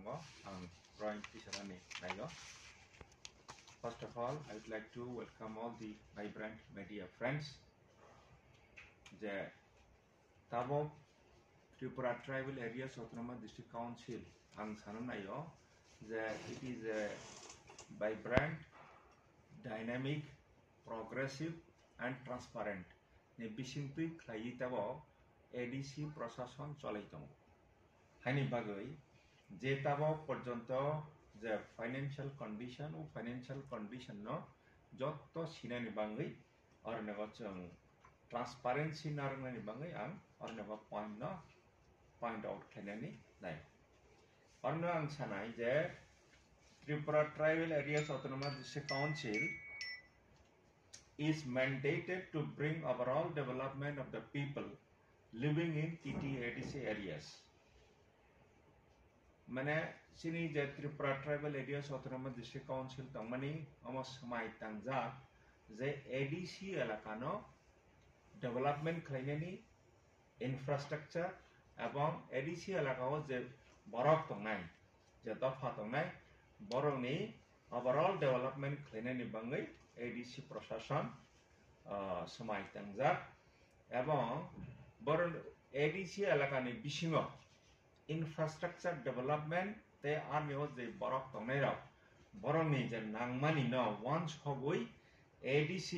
tongo ang drawing tisarani nayo. First of all, I would like to welcome all the vibrant media friends. The Tabo Tripura Tribal Areas Autonomous District Council ang sananayo that it is a vibrant, dynamic, progressive and transparent. Ne bisingtui khlai tabo ADC প্রশাসন চলাইতং হানি বাগৈ যে তাবো পর্যন্ত যে financial condition ও financial condition ন যত সিনানি বাঙ্গৈ অরনেব চং transparency নারনানি বাঙ্গৈ আং অরনেব point out খাইনানি নাই অরনে আং সানাই যে Tripura Tribal Areas Autonomous District Council is mandated to bring overall development of the people living in TTADC areas. Mane sini je Tripura Tribal Areas Autonomous District Council tangmani amos samai tangjak je ADC elakano development khlainani infrastructure ebong ADC elakao je borok tongnai je dofa tongnai borokni overall development khlainani bangai ADC প্রশাসন samai tangjak ebong Boron ADC elakani bisingo infrastructure development te armio je borok tongnai rok borokni je nangmani no once hogoi ADC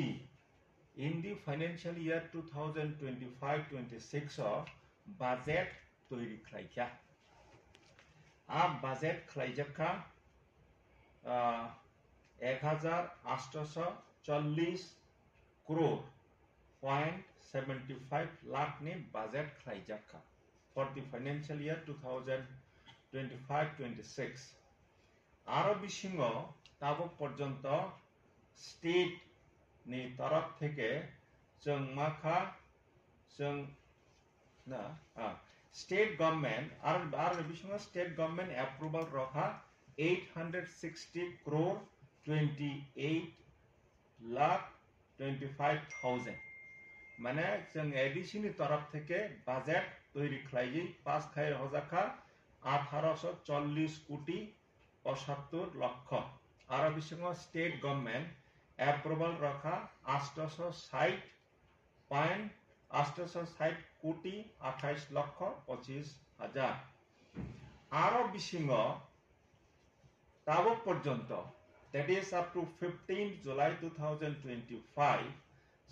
in the financial year 2025-26 of budget toiri khlaikya a budget khlaijakka 1840 crore 0.75 lakh ni budget khlaijakka for the financial year 2025-26 aro bisingo tabo porjonto state ni taraf theke jong makha jong na state government aro bisingo state government approval rokha 860 crore 28 lakh 25,000 মানে जों ADC नि तरफ থেকে budget তৈরি খাইজি pass খাই হজাখা 1840 কোটি 75 লক্ষ আর বিসঙ্গ state government approval রাখা 860 কোটি 28 লক্ষ 25 হাজার আর বিসঙ্গ তাবো পর্যন্ত that is up to 15th July 2025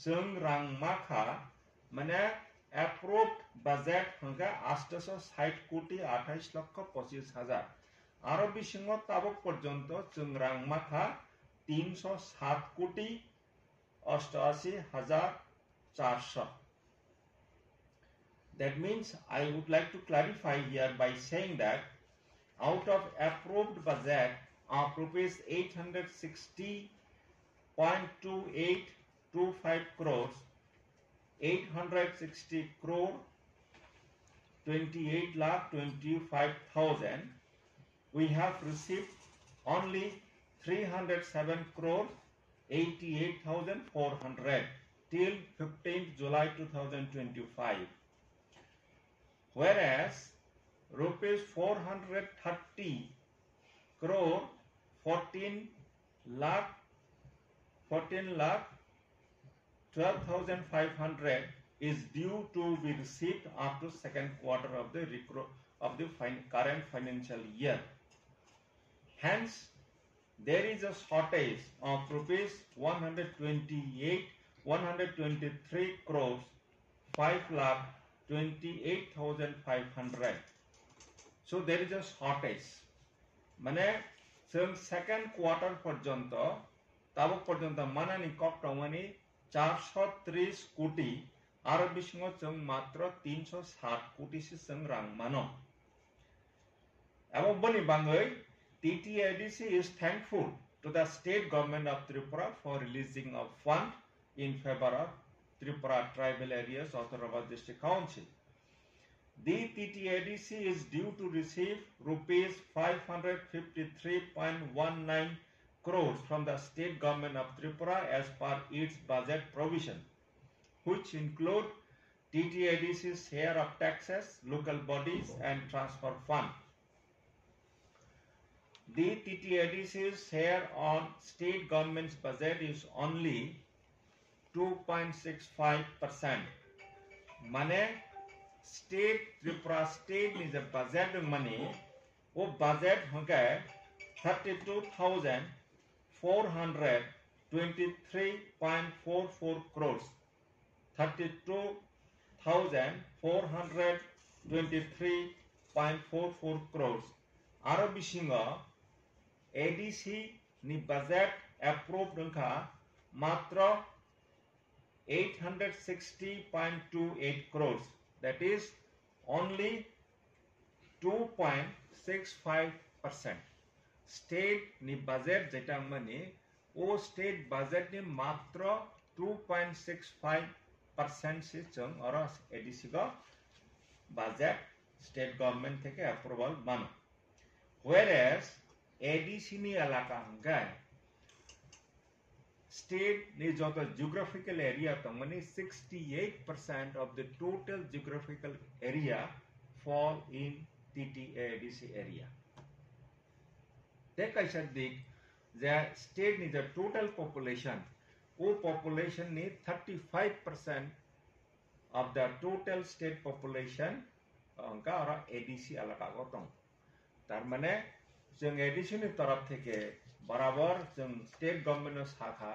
जों रां माखा माने approved budget हंगा 860 कोटी 28 लक्ष 25 हजार आरो बिसिङो ताबो पर्यन्त जों रां माखा 307 कोटी 88 हजार 400 That means I would like to clarify here by saying that out of approved budget of rupees 860.2825 crores 860 crore 28 lakh 25,000 we have received only 307 crore 88,400 till 15th July 2025 whereas rupees 430 crore 14 lakh 12,500 is due to be received after second quarter of the current financial year. Hence, there is a shortage of rupees 123 crores 5 lakh 28,500. So there is a shortage. Mane जों second quarter पर्यन्त ताबो पर्यन्त मानानि कक्टमनि 430 कोटी आरो बिसिङो जों मात्र 360 कोटी से जों रां मानो एबो बनि बाङै TTADC is thankful to the state government of Tripura for releasing a fund in favor of Tripura Tribal Areas Autonomous District Council. The TTADC is due to receive rupees 553.19 crores from the state government of Tripura as per its budget provision, which include TTADC's share of taxes, local bodies and transfer fund. the TTADC's share on state government's budget is only 2.65%. মানে state Tripura state নিজে budget মানে ও budget হকে 32,423.44 crores 32,423.44 crores আরো বিশিঙ্গ ADC নি budget approve নখা মাত্র 860.28 crores, that is only 2.65%. State ni budget jeta mane o state budget ni matra 2.65% se chung or ADC go budget state government theke approval mano. Whereas ADC ni elaka hangai state ni joto geographical area to mane 68% of the total geographical area fall in TTADC area. Take I said the state ni the total population ni 35% of the total state population angka ora ADC alaka gotong. Tar mane jeng ADC ni taraf theke बराबर जों state government शाखा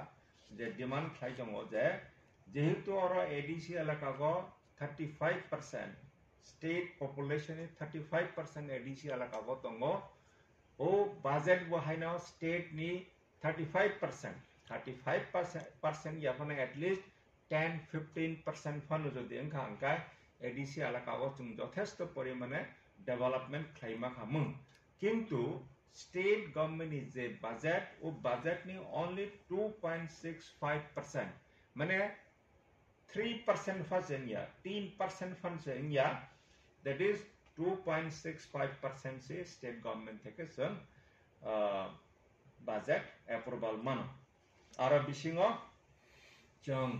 जे demand खाई दङ जे जेहेतु आरो ADC एलाका को 35% state population 35% ADC एलाका को दङ ओ बजेट बहायना स्टेट नि 35% याफने एटलिस्ट 10-15% फन जदि अंका अंका एडीसी एलाका को जों যথেষ্ট परिमाणे डेवलपमेंट खाइमा खामु किंतु state government is a budget or budget ni only 2.65% mane 3% funds in ya 3% funds in ya that is 2.65% se state government theke son budget approval mano aro bisingo jong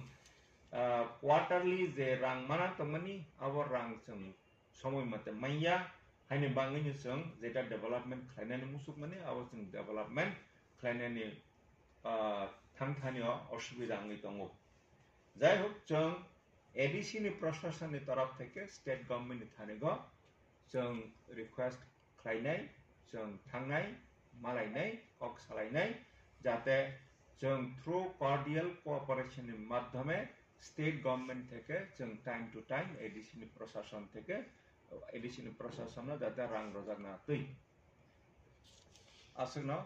quarterly je rang mana tomani our rang jong somoy mate maya haine bangini jong jeta development khlainani musuk mane abo jong development khlainani thangthani osubida ngi tongo jai hok jong ADC ni प्रशासन ni taraf theke state government ni thanego jong request khlainai jong thangnai malainai ok salainai jate jong through cordial cooperation ni madhyame state government theke jong time to time ADC ni प्रशासन theke ADC ni प्रशासन जाते रां रोजाना तै आसनो